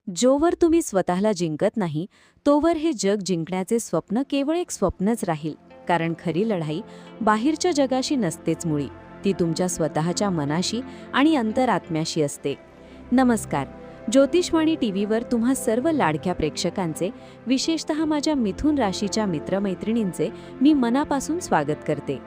जोवर तुम्ही स्वतःला जिंकत नाही तोवर हे जग जिंकण्याचे स्वप्न केवळ एक स्वप्नच राहील. कारण खरी लढाई बाहेरच्या जगाशी नसतेच मुळी, ती तुमच्या स्वतःच्या मनाशी आणि अंतरात्म्याशी असते. नमस्कार. ज्योतिषवाणी टीव्हीवर तुम्हा सर्व लाडक्या प्रेक्षकांचे, विशेषतः माझ्या मिथुन राशीच्या मित्रमैत्रिणींचे मी मनापासून स्वागत करते.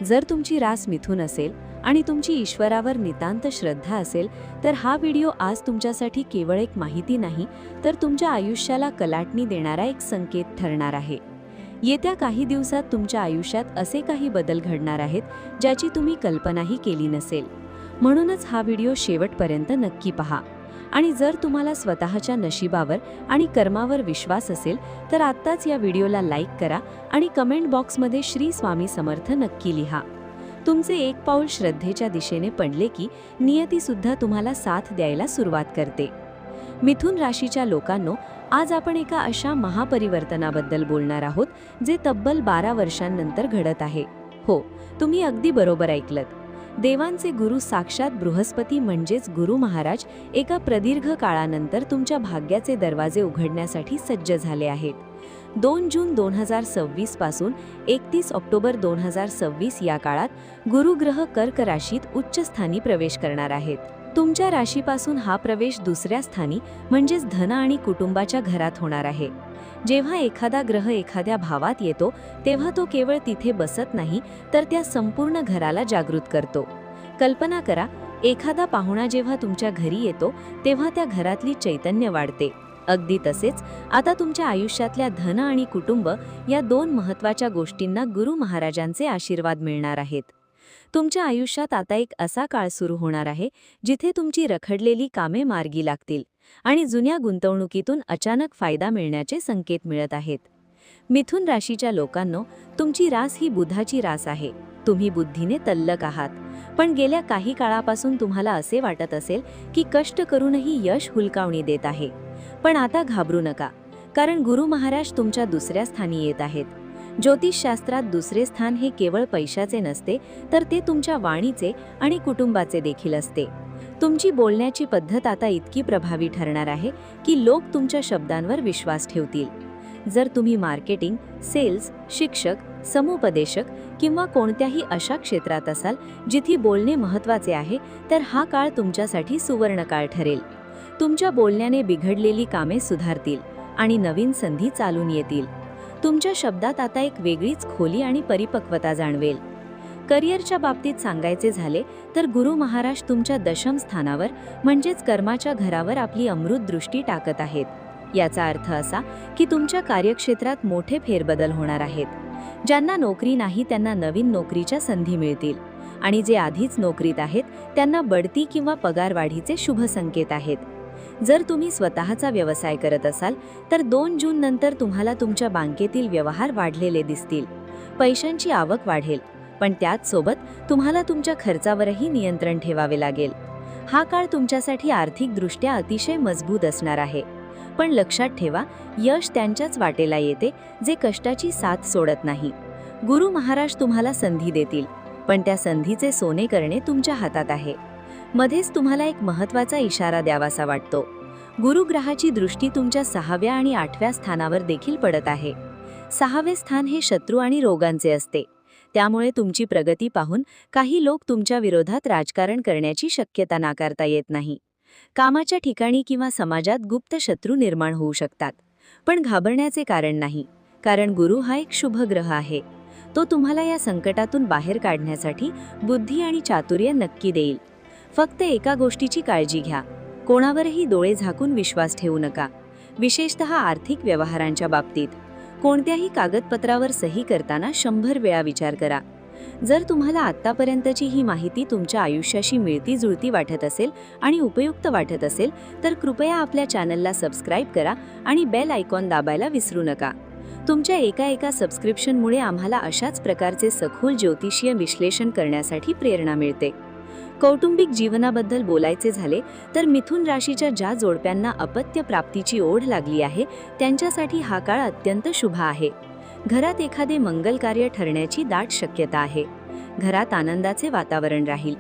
जर तुमची रास मिथुन असेल आणि तुमची ईश्वरावर नितांत श्रद्धा असेल तर हा व्हिडिओ आज तुमच्यासाठी केवळ एक माहिती नाही, तर तुमच्या आयुष्याला कलाटणी देणारा एक संकेत ठरणार आहे. येत्या काही दिवसात तुमच्या आयुष्यात असे काही बदल घडणार आहेत ज्याची तुम्ही कल्पनाही केली नसेल. म्हणूनच हा व्हिडिओ शेवटपर्यंत नक्की पहा. आणि जर तुम्हाला स्वतःच्या नशिबावर आणि कर्मावर विश्वास असेल तर आत्ताच या व्हिडिओला लाईक करा आणि कमेंट बॉक्समध्ये श्री स्वामी समर्थ नक्की लिहा. तुमचे एक पाऊल श्रद्धेच्या दिशेने पडले की नियतीसुद्धा तुम्हाला साथ द्यायला सुरुवात करते. मिथुन राशीच्या लोकांनो, आज आपण एका अशा महापरिवर्तनाबद्दल बोलणार आहोत जे तब्बल 12 वर्षांनंतर घडत आहे. हो, तुम्ही अगदी बरोबर ऐकलत. देवांचे गुरु साक्षात बृहस्पती म्हणजेच गुरु महाराज एका प्रदीर्घ काळानंतर तुमच्या भाग्याचे दरवाजे उघडण्यासाठी सज्ज झाले आहेत. 2 जून 2026 पासून 31 ऑक्टोबर 2026 या काळात गुरुग्रह कर्क राशीत उच्च स्थानी प्रवेश करणार आहेत. तुमच्या राशीपासून हा प्रवेश दुसऱ्या स्थानी म्हणजेच धन आणि कुटुंबाच्या घरात होणार आहे. जेव्हा एखादा ग्रह एखाद्या भावात येतो तेव्हा तो केवळ तिथे बसत नाही, तर त्या संपूर्ण घराला जागृत करतो. कल्पना करा, एखादा पाहुणा जेव्हा तुमच्या घरी येतो तेव्हा त्या घरातली चैतन्य वाढते. अगदी तसेच आता तुमच्या आयुष्यातल्या धन आणि कुटुंब या 2 महत्त्वाच्या गोष्टींना गुरु महाराजांचे आशीर्वाद मिळणार आहेत. तुमच्या आयुष्यात आता एक असा काळ सुरू होणार आहे जिथे तुमची रखडलेली कामे मार्गी लागतील आणि जुन्या गुंतवणुकीतून अचानक फायदा मिळण्याचे संकेत मिळत आहेत. मिथुन राशीच्या लोकांनो, तुमची रास ही बुधाची रास आहे. तुम्ही बुद्धीने तल्लख आहात, पण गेल्या काही काळापासून तुम्हाला असे वाटत असेल की कष्ट करूनही यश हुलकावणी देत आहे. पण आता घाबरू नका, कारण गुरु महाराज तुमच्या दुसऱ्या स्थानी येत आहेत. ज्योतिषशास्त्रात दुसरे स्थान हे केवळ पैशाचे नसते, तर ते तुमच्या वाणीचे आणि कुटुंबाचे देखील असते. तुमची बोलण्याची पद्धत आता इतकी प्रभावी ठरणार आहे की लोक तुमच्या शब्दांवर विश्वास ठेवतील. जर तुम्ही मार्केटिंग, सेल्स, शिक्षक, समुपदेशक किंवा कोणत्याही अशा क्षेत्रात असाल जिथे बोलणे महत्त्वाचे आहे, तर हा काळ तुमच्यासाठी सुवर्ण काळ ठरेल. तुमच्या बोलण्याने बिघडलेली कामे सुधारतील आणि नवीन संधी चालून येतील. तुमच्या शब्दात आता एक वेगळीच खोली आणि परिपक्वता जाणवेल. करिअरच्या बाबतीत सांगायचे झाले तर गुरु महाराज तुमच्या दशम स्थानावर म्हणजेच कर्माच्या घरावर आपली अमृत दृष्टी टाकत आहेत. याचा अर्थ असा की तुमच्या कार्यक्षेत्रात मोठे फेरबदल होणार आहेत. ज्यांना नोकरी नाही त्यांना नवीन नोकरीच्या संधी मिळतील आणि जे आधीच नोकरीत आहेत त्यांना बढती किंवा पगारवाढीचे शुभ संकेत आहेत. जर तुम्ही स्वतःचा व्यवसाय करत असाल तर 2 जून नंतर तुम्हाला तुमच्या बँकेतील व्यवहार वाढलेले दिसतील. पैशांची आवक वाढेल, पण त्याच सोबत तुम्हाला तुमच्या खर्चावरही नियंत्रण ठेवावे लागेल. हा काळ तुमच्यासाठी आर्थिकदृष्ट्या अतिशय मजबूत असणार आहे. पण लक्षात ठेवा, यश त्यांच्याच वाटेला येते जे कष्टाची साथ सोडत नाही. गुरु महाराज तुम्हाला संधी देतील, पण त्या संधीचे सोने करणे तुमच्या हातात आहे. मध्येच तुम्हाला एक महत्त्वाचा इशारा द्यावासा वाटतो. गुरुग्रहाची दृष्टी तुमच्या 6व्या आणि 8व्या स्थानावर देखील पडत आहे. 6वे स्थान हे शत्रू आणि रोगांचे असते. त्यामुळे तुमची प्रगती पाहून काही लोक तुमच्या विरोधात राजकारण करण्याची शक्यता नाकारता येत नाही. कामाच्या ठिकाणी किंवा समाजात गुप्त शत्रू निर्माण होऊ शकतात. पण घाबरण्याचे कारण नाही, कारण गुरु हा एक शुभ ग्रह आहे. तो तुम्हाला या संकटातून बाहेर काढण्यासाठी बुद्धी आणि चातुर्य नक्की देईल. फक्त एका गोष्टीची काळजी घ्या, कोणावरही डोळे झाकून विश्वास ठेवू नका, विशेषतः आर्थिक व्यवहारांच्या बाबतीत. कोणत्याही कागदपत्रावर सही करताना 100 वेळा विचार करा. जर तुम्हाला आत्तापर्यंतची ही माहिती तुमच्या आयुष्याशी मिळती जुळती वाटत असेल आणि उपयुक्त वाटत असेल तर कृपया आपल्या चॅनलला सबस्क्राईब करा आणि बेल आयकॉन दाबायला विसरू नका. तुमच्या एका सबस्क्रिप्शनमुळे आम्हाला अशाच प्रकारचे सखोल ज्योतिषीय विश्लेषण करण्यासाठी प्रेरणा मिळते. कौटुंबिक जीवनाबद्दल बोलायचे झाले तर मिथुन राशीच्या ज्या जोडप्यांना अपत्य प्राप्तीची ओढ लागली आहे त्यांच्यासाठी हा काळ अत्यंत शुभ आहे. घरात एखादे मंगल कार्य ठरण्याची दाट शक्यता आहे. घरात आनंदाचे वातावरण राहील.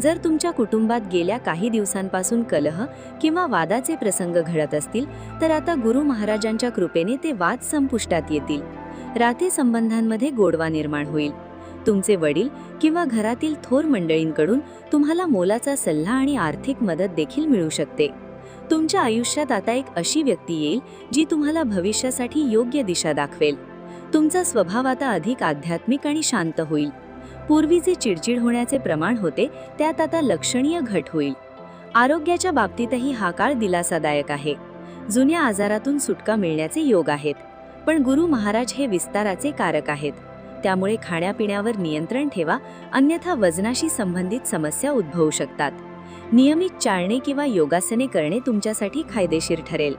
जर तुमच्या कुटुंबात गेल्या काही दिवसांपासून कलह किंवा वादाचे प्रसंग घडत असतील तर आता गुरु महाराजांच्या कृपेने ते वाद संपुष्टात येतील. नातेसंबंधांमध्ये गोडवा निर्माण होईल. तुमचे वडील किंवा घरातील थोर मंडळींकडून तुम्हाला मोलाचा सल्ला आणि आर्थिक मदत देखील मिळू शकते. तुमच्या आयुष्यात आता एक अशी व्यक्ती येईल जी तुम्हाला भविष्यासाठी योग्य दिशा दाखवेल. तुमचा स्वभाव आता अधिक आध्यात्मिक आणि शांत होईल. पूर्वी जे चिडचिड होण्याचे प्रमाण होते त्यात आता लक्षणीय घट होईल. आरोग्याच्या बाबतीतही हा काळ दिलासादायक आहे. जुन्या आजारातून सुटका मिळण्याचे योग आहेत. पण गुरु महाराज हे विस्ताराचे कारक आहेत. त्यामुळे खाण्यापिण्यावर नियंत्रण ठेवा, अन्यथा वजनाशी संबंधित समस्या उद्भवू शकतात. नियमित चालणे किंवा योगासने करणे तुमच्यासाठी फायदेशीर ठरेल.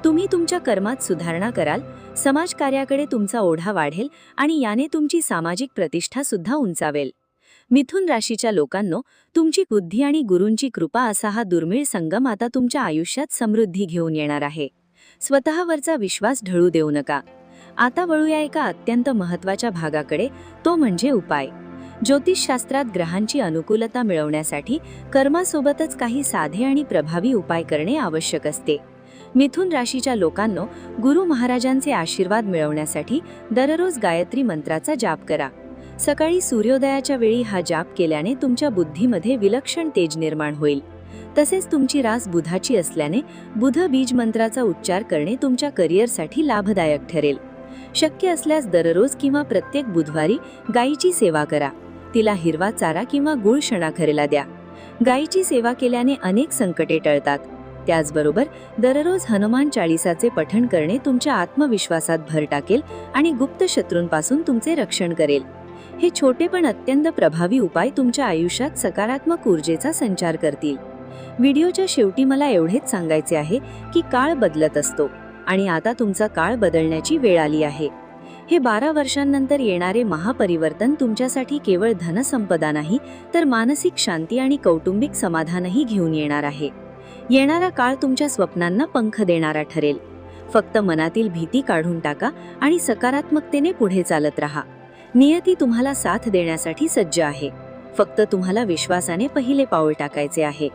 तुम्ही तुमच्या कर्मात सुधारणा कराल, समाजकार्याकडे तुमचा ओढा वाढेल आणि याने तुमची सामाजिक प्रतिष्ठा सुद्धा उंचावेल. मिथुन राशीच्या लोकांनो, तुमची बुद्धी आणि गुरूंची कृपा असा हा दुर्मिळ संगम आता तुमच्या आयुष्यात समृद्धी घेऊन येणार आहे. स्वतःवरचा विश्वास ढळू देऊ नका. आता वळूया एका अत्यंत महत्त्वाच्या भागाकडे, तो म्हणजे उपाय. ज्योतिषशास्त्रात ग्रहांची अनुकूलता मिळवण्यासाठी कर्मासोबतच काही साधे आणि प्रभावी उपाय करणे आवश्यक असते. मिथुन राशीच्या लोकांनो, गुरु महाराजांचे आशीर्वाद मिळवण्यासाठी दररोज गायत्री मंत्राचा जाप करा. सकाळी सूर्योदयाच्या वेळी हा जाप केल्याने तुमच्या बुद्धीमध्ये विलक्षण तेज निर्माण होईल. तसेच तुमची रास बुधाची असल्याने बुध बीज मंत्राचा उच्चार करणे तुमच्या करिअरसाठी लाभदायक ठरेल. शक्य असल्यास दररोज किंवा प्रत्येक बुधवारी गायीची सेवा करा. तिला हिरवा चारा किंवा गुळ शणाखरेला द्या. गायीची सेवा केल्याने अनेक संकटे टळतात. त्याचबरोबर दररोज हनुमान चाळीसाचे पठण करणे तुमच्या आत्मविश्वासात भर टाकेल आणि गुप्त शत्रूंपासून तुमचे रक्षण करेल. हे छोटे पण अत्यंत प्रभावी उपाय तुमच्या आयुष्यात सकारात्मक ऊर्जेचा संचार करतील. व्हिडिओच्या शेवटी मला एवढेच सांगायचे आहे की काळ बदलत असतो आणि आता तुमचा काळ बदलण्याची वेळ आली आहे. हे 12 वर्षांनंतर येणारे महापरिवर्तन तुमच्यासाठी केवळ धनसंपदा नाही तर मानसिक शांती आणि कौटुंबिक समाधानही घेऊन येणार आहे. येणारा काळ तुमच्या स्वप्नांना पंख देणारा ठरेल. फक्त मनातील भीती काढून टाका आणि सकारात्मकतेने पुढे चालत राहा. नियती तुम्हाला साथ देण्यासाठी सज्ज आहे. फक्त तुम्हाला विश्वासाने पहिले पाऊल टाकायचे आहे.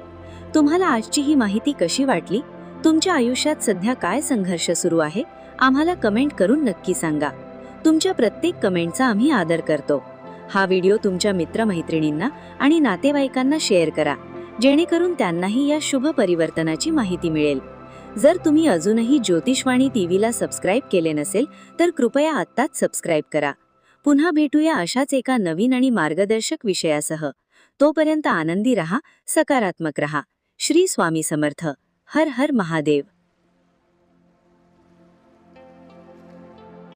तुम्हाला आजची ही माहिती कशी वाटली? तुमच्या आयुष्यात सध्या काय संघर्ष सुरू आहे? आम्हाला कमेंट करून नक्की सांगा. तुमच्या प्रत्येक कमेंटचा आम्ही आदर करतो. हा व्हिडिओ तुमच्या मित्रमैत्रिणींना आणि नातेवाईकांना शेअर करा, जेणेकरून त्यांनाही या शुभ परिवर्तनाची माहिती मिळेल. जर तुम्ही अजूनही ज्योतिषवाणी टीव्हीला सबस्क्राईब केले नसेल तर कृपया आत्ताच सबस्क्राईब करा. पुन्हा भेटूया अशाच एका नवीन आणि मार्गदर्शक विषयासह. तोपर्यंत आनंदी रहा, सकारात्मक रहा. श्री स्वामी समर्थ. हर हर महादेव.